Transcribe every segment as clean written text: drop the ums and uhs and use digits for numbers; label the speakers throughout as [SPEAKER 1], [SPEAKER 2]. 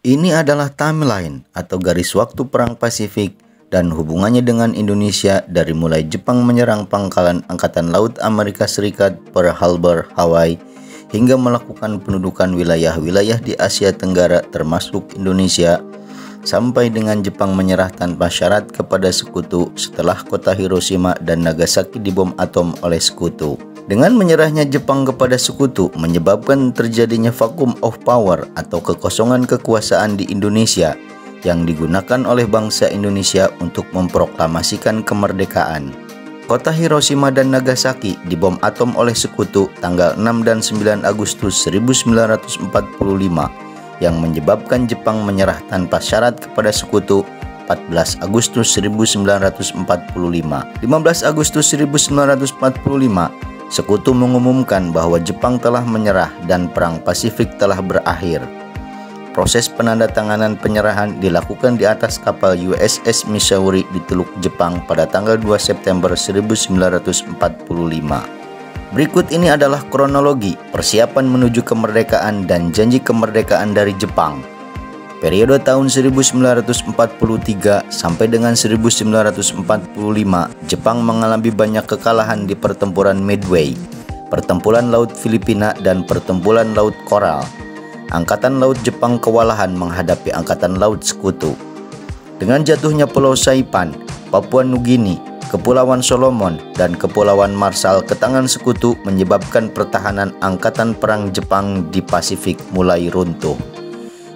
[SPEAKER 1] Ini adalah timeline atau garis waktu Perang Pasifik dan hubungannya dengan Indonesia dari mulai Jepang menyerang pangkalan Angkatan Laut Amerika Serikat Pearl Harbor, Hawaii, hingga melakukan pendudukan wilayah-wilayah di Asia Tenggara termasuk Indonesia, sampai dengan Jepang menyerah tanpa syarat kepada sekutu setelah kota Hiroshima dan Nagasaki dibom atom oleh sekutu. Dengan menyerahnya Jepang kepada sekutu menyebabkan terjadinya vacuum of power atau kekosongan kekuasaan di Indonesia yang digunakan oleh bangsa Indonesia untuk memproklamasikan kemerdekaan. Kota Hiroshima dan Nagasaki dibom atom oleh sekutu tanggal 6 dan 9 Agustus 1945 yang menyebabkan Jepang menyerah tanpa syarat kepada sekutu 14 Agustus 1945. 15 Agustus 1945 Sekutu mengumumkan bahwa Jepang telah menyerah dan Perang Pasifik telah berakhir. Proses penandatanganan penyerahan dilakukan di atas kapal USS Missouri di Teluk Jepang pada tanggal 2 September 1945. Berikut ini adalah kronologi persiapan menuju kemerdekaan dan janji kemerdekaan dari Jepang. Periode tahun 1943 sampai dengan 1945, Jepang mengalami banyak kekalahan di pertempuran Midway, pertempuran Laut Filipina, dan pertempuran Laut Koral. Angkatan Laut Jepang kewalahan menghadapi Angkatan Laut Sekutu. Dengan jatuhnya Pulau Saipan, Papua Nugini, Kepulauan Solomon, dan Kepulauan Marshall ke tangan sekutu menyebabkan pertahanan Angkatan Perang Jepang di Pasifik mulai runtuh,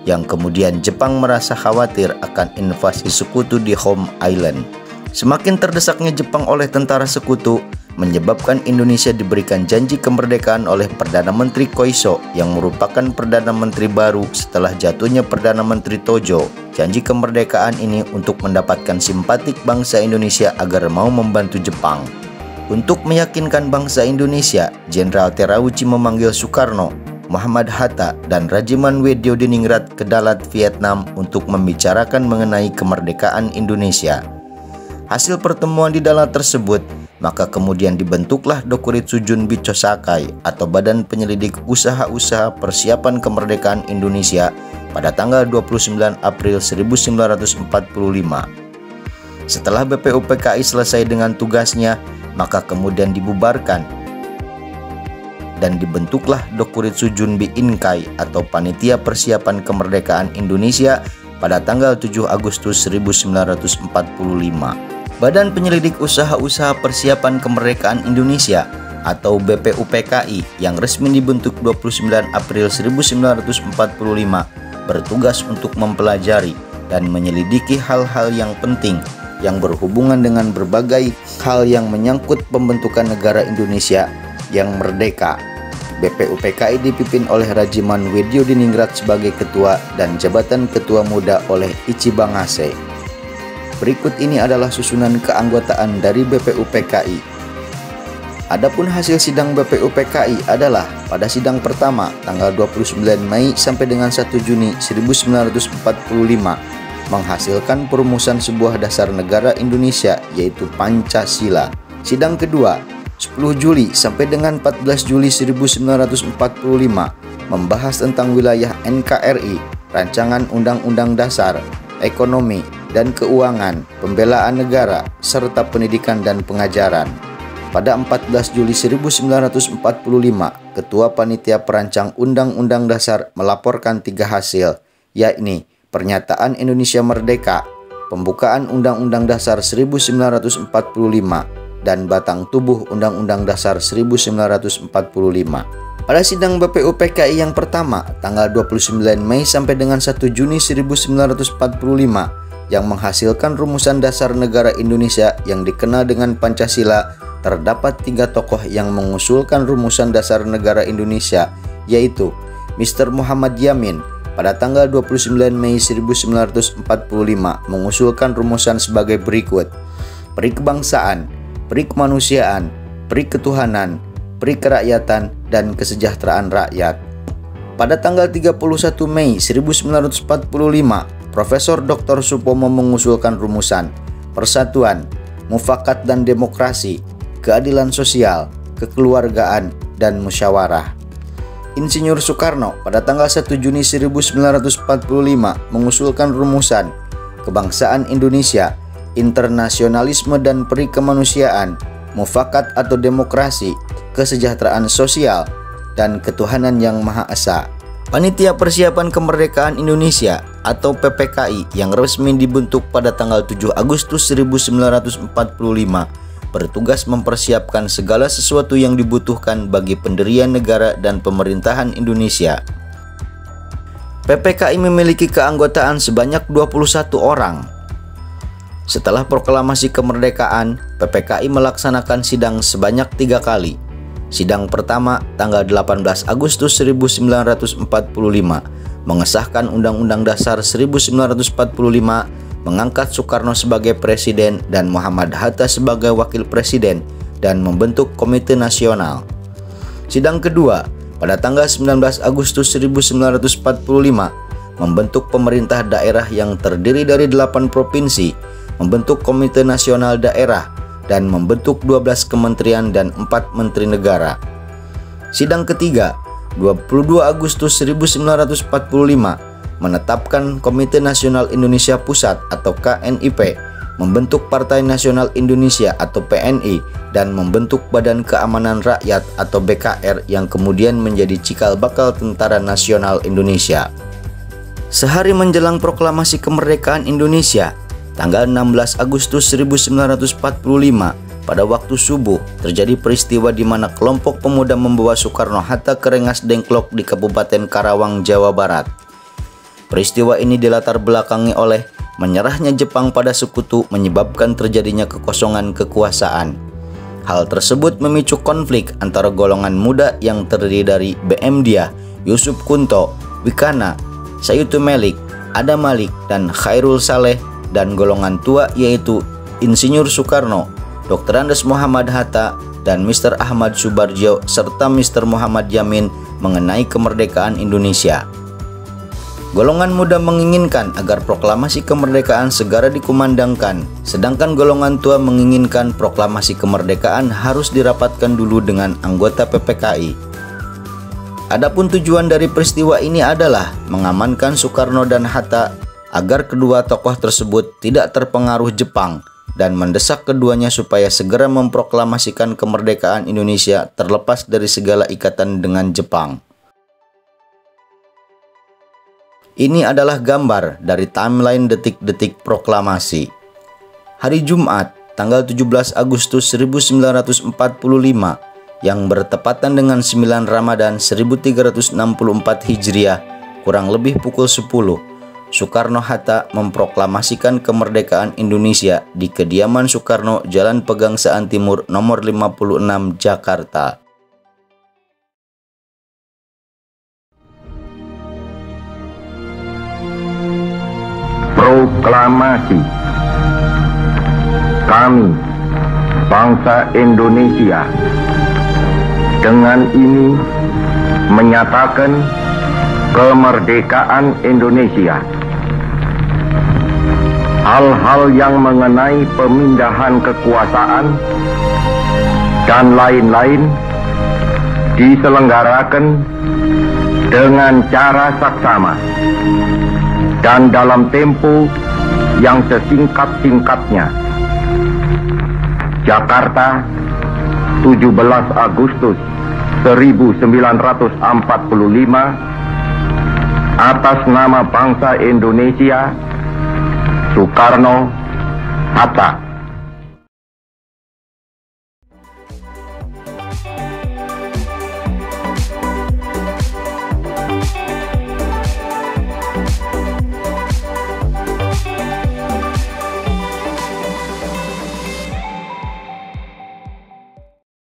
[SPEAKER 1] yang kemudian Jepang merasa khawatir akan invasi sekutu di Home Island. Semakin terdesaknya Jepang oleh tentara sekutu menyebabkan Indonesia diberikan janji kemerdekaan oleh Perdana Menteri Koiso yang merupakan Perdana Menteri baru setelah jatuhnya Perdana Menteri Tojo. Janji kemerdekaan ini untuk mendapatkan simpatik bangsa Indonesia agar mau membantu Jepang. Untuk meyakinkan bangsa Indonesia, Jenderal Terauchi memanggil Soekarno, Muhammad Hatta, dan Rajiman Weddiodiningrat ke Dalat, Vietnam untuk membicarakan mengenai kemerdekaan Indonesia. Hasil pertemuan di Dalat tersebut, maka kemudian dibentuklah Dokuritsu Junbi Chosakai atau Badan Penyelidik Usaha-Usaha Persiapan Kemerdekaan Indonesia pada tanggal 29 April 1945. Setelah BPUPKI selesai dengan tugasnya, maka kemudian dibubarkan dan dibentuklah Dokuritsu Junbi Inkai atau Panitia Persiapan Kemerdekaan Indonesia pada tanggal 7 Agustus 1945. Badan Penyelidik Usaha-Usaha Persiapan Kemerdekaan Indonesia atau BPUPKI yang resmi dibentuk 29 April 1945 bertugas untuk mempelajari dan menyelidiki hal-hal yang penting yang berhubungan dengan berbagai hal yang menyangkut pembentukan negara Indonesia yang merdeka. BPUPKI dipimpin oleh Rajiman Weddiodiningrat sebagai ketua dan jabatan ketua muda oleh Ichiban Hase. Berikut ini adalah susunan keanggotaan dari BPUPKI. Adapun hasil sidang BPUPKI adalah pada sidang pertama tanggal 29 Mei sampai dengan 1 Juni 1945 menghasilkan perumusan sebuah dasar negara Indonesia yaitu Pancasila. Sidang kedua 10 Juli sampai dengan 14 Juli 1945 membahas tentang wilayah NKRI, rancangan Undang-Undang Dasar, ekonomi dan keuangan, pembelaan negara, serta pendidikan dan pengajaran. Pada 14 Juli 1945, Ketua Panitia Perancang Undang-Undang Dasar melaporkan 3 hasil, yakni Pernyataan Indonesia Merdeka, Pembukaan Undang-Undang Dasar 1945, dan Batang Tubuh Undang-Undang Dasar 1945. Pada sidang BPUPKI yang pertama, tanggal 29 Mei sampai dengan 1 Juni 1945, yang menghasilkan rumusan dasar negara Indonesia yang dikenal dengan Pancasila, terdapat 3 tokoh yang mengusulkan rumusan dasar negara Indonesia, yaitu Mr. Muhammad Yamin pada tanggal 29 Mei 1945 mengusulkan rumusan sebagai berikut: peri kebangsaan, peri kemanusiaan, peri ketuhanan, peri kerakyatan, dan kesejahteraan rakyat. Pada tanggal 31 Mei 1945, Profesor Dr. Supomo mengusulkan rumusan persatuan, mufakat dan demokrasi, keadilan sosial, kekeluargaan, dan musyawarah. Insinyur Soekarno pada tanggal 1 Juni 1945 mengusulkan rumusan kebangsaan Indonesia, internasionalisme dan peri kemanusiaan, mufakat atau demokrasi, kesejahteraan sosial, dan ketuhanan yang Maha Esa. Panitia Persiapan Kemerdekaan Indonesia atau PPKI yang resmi dibentuk pada tanggal 7 Agustus 1945 bertugas mempersiapkan segala sesuatu yang dibutuhkan bagi pendirian negara dan pemerintahan Indonesia. PPKI memiliki keanggotaan sebanyak 21 orang. Setelah proklamasi kemerdekaan, PPKI melaksanakan sidang sebanyak 3 kali. Sidang pertama tanggal 18 Agustus 1945 mengesahkan Undang-Undang Dasar 1945, mengangkat Soekarno sebagai presiden dan Muhammad Hatta sebagai wakil presiden dan membentuk Komite Nasional. Sidang kedua pada tanggal 19 Agustus 1945 membentuk pemerintah daerah yang terdiri dari 8 provinsi, membentuk Komite Nasional Daerah, dan membentuk 12 kementerian dan 4 menteri negara. Sidang ketiga 22 Agustus 1945 menetapkan Komite Nasional Indonesia Pusat atau KNIP, membentuk Partai Nasional Indonesia atau PNI, dan membentuk Badan Keamanan Rakyat atau BKR yang kemudian menjadi cikal bakal Tentara Nasional Indonesia. Sehari menjelang proklamasi kemerdekaan Indonesia, tanggal 16 Agustus 1945, pada waktu subuh, terjadi peristiwa di mana kelompok pemuda membawa Soekarno-Hatta ke Rengas Dengklok di Kabupaten Karawang, Jawa Barat. Peristiwa ini dilatar belakangi oleh menyerahnya Jepang pada sekutu menyebabkan terjadinya kekosongan kekuasaan. Hal tersebut memicu konflik antara golongan muda yang terdiri dari BM Dia, Yusuf Kunto, Wikana, Sayutu Melik, Adam Malik, dan Khairul Saleh, dan golongan tua yaitu Insinyur Soekarno, Dr. Andes Muhammad Hatta, dan Mr. Ahmad Subarjo serta Mr. Muhammad Yamin mengenai kemerdekaan Indonesia. Golongan muda menginginkan agar proklamasi kemerdekaan segera dikumandangkan, sedangkan golongan tua menginginkan proklamasi kemerdekaan harus dirapatkan dulu dengan anggota PPKI. Adapun tujuan dari peristiwa ini adalah mengamankan Soekarno dan Hatta agar kedua tokoh tersebut tidak terpengaruh Jepang dan mendesak keduanya supaya segera memproklamasikan kemerdekaan Indonesia terlepas dari segala ikatan dengan Jepang. Ini adalah gambar dari timeline detik-detik proklamasi. Hari Jumat, tanggal 17 Agustus 1945, yang bertepatan dengan 9 Ramadan 1364 Hijriah, kurang lebih pukul 10, Soekarno-Hatta memproklamasikan kemerdekaan Indonesia di kediaman Soekarno, Jalan Pegangsaan Timur, nomor 56, Jakarta.
[SPEAKER 2] Proklamasi. Kami, bangsa Indonesia, dengan ini menyatakan kemerdekaan Indonesia. Hal-hal yang mengenai pemindahan kekuasaan dan lain-lain diselenggarakan dengan cara saksama dan dalam tempo yang sesingkat-singkatnya. Jakarta, 17 Agustus 1945, atas nama bangsa Indonesia, Soekarno-Hatta.